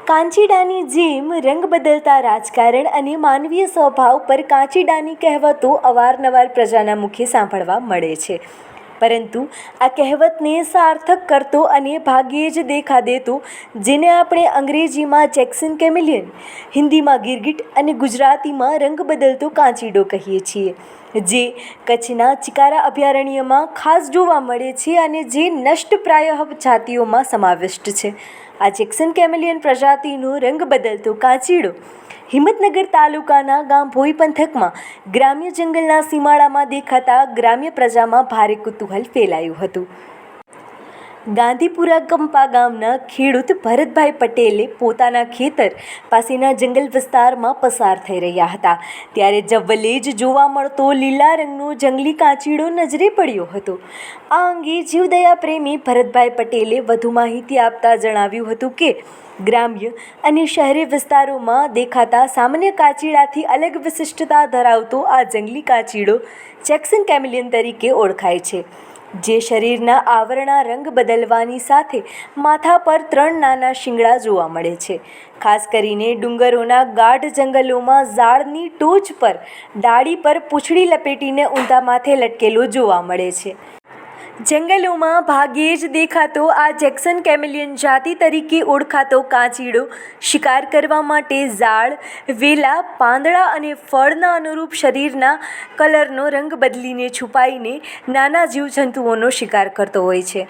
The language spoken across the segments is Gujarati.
કાંચીડાની જેમ રંગ બદલતા રાજકારણ અને માનવીય સ્વભાવ પર કાંચીડાની કહેવતો અવારનવાર પ્રજાના મુખે સાંભળવા મળે છે. પરંતુ આ કહેવતને સાર્થક કરતો અને ભાગ્યે જ દેખા દેતો, જેને આપણે અંગ્રેજીમાં જેક્સન કેમેલિયન, હિન્દીમાં ગિરગિટ અને ગુજરાતીમાં રંગ બદલતો કાંચીડો કહીએ છીએ, જે કચ્છના ચિકારા અભયારણ્યમાં ખાસ જોવા મળે છે અને જે નષ્ટપ્રાય જાતિઓમાં સમાવિષ્ટ છે. આ જેક્સન કેમેલિયન પ્રજાતિનો રંગ બદલતો કાંચીડો હિંમતનગર તાલુકાના ગામ ભોઈ પંથકમાં ગ્રામ્ય જંગલના સીમાડામાં દેખાતા ગ્રામ્ય પ્રજામાં ભારે કુતૂહલ ફેલાયું હતું. ગાંધીપુરા કંપા ગામના ખેડૂત ભરતભાઈ પટેલે પોતાના ખેતર પાસેના જંગલ વિસ્તારમાં પસાર થઈ રહ્યા હતા, ત્યારે જવલ્લે જ જોવા મળતો લીલા રંગનો જંગલી કાંચીડો નજરે પડ્યો હતો. આ અંગે જીવદયા પ્રેમી ભરતભાઈ પટેલે વધુ માહિતી આપતા જણાવ્યું હતું કે ગ્રામ્ય અને શહેરી વિસ્તારોમાં દેખાતા સામાન્ય કાંચીડાથી અલગ વિશિષ્ટતા ધરાવતો આ જંગલી કાંચીડો જેક્સન કેમેલિયન તરીકે ઓળખાય છે, જે શરીરના આવરણના રંગ બદલવાની સાથે માથા પર 3 નાના શિંગડા જોવા મળે છે. ખાસ કરીને ડુંગરોના ગાઢ જંગલોમાં ઝાડની ટોચ પર ડાળી પર પૂંછડી લપેટીને ઊંધા માથે લટકેલો જોવા મળે છે. જંગલોમાં ભાગ્યે જ દેખાતો આ જેક્સન કેમેલિયન જાતિ તરીકે ઓળખાતો કાંચીડો શિકાર કરવા માટે ઝાડ, વેલા, પાંદડા અને ફળના અનુરૂપ શરીરના કલરનો રંગ બદલીને છુપાઈને નાના જીવજંતુઓનો શિકાર કરતો હોય છે.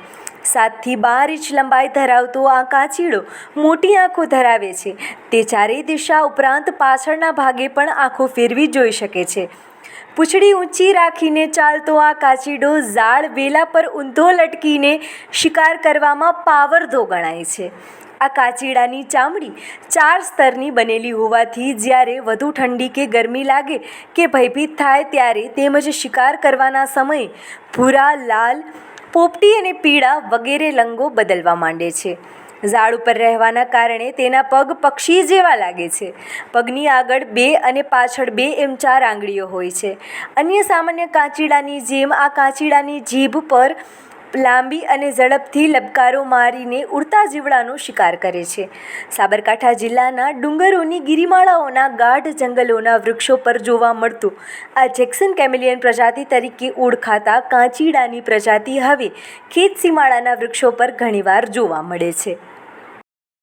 7 થી 12 ઇંચ લંબાઈ ધરાવતો આ કાંચીડો મોટી આંખો ધરાવે છે. તે ચારેય દિશા ઉપરાંત પાછળના ભાગે પણ આંખો ફેરવી જોઈ શકે છે. પૂંછડી ઊંચી રાખીને ચાલતો આ કાંચીડો ઝાડ, વેલા પર ઊંધો લટકીને શિકાર કરવામાં પાવરધો ગણાય છે. આ કાંચીડાની ચામડી 4 સ્તરની બનેલી હોવાથી જ્યારે વધુ ઠંડી કે ગરમી લાગે કે ભયભીત થાય ત્યારે તેમજ શિકાર કરવાના સમયે ભૂરા, લાલ, પોપટી અને પીળા વગેરે રંગો બદલવા માંડે છે. ઝાડ ઉપર રહેવાના કારણે તેના પગ પક્ષી જેવા લાગે છે. પગની આગળ 2 અને પાછળ 2 એમ 4 આંગળીઓ હોય છે. અન્ય સામાન્ય કાંચીડાની જેમ આ કાંચીડાની જીભ પર લાંબી અને ઝડપથી લબકારો મારીને ઉડતા જીવડાનો શિકાર કરે છે. સાબરકાંઠા જિલ્લાના ડુંગરોની ગિરિમાળાઓના ગાઢ જંગલોના વૃક્ષો પર જોવા મળતું આ જેક્સન કેમેલિયન પ્રજાતિ તરીકે ઓળખાતા કાંચીડાની પ્રજાતિ હવે ખેત સીમાડાના વૃક્ષો પર ઘણીવાર જોવા મળે છે.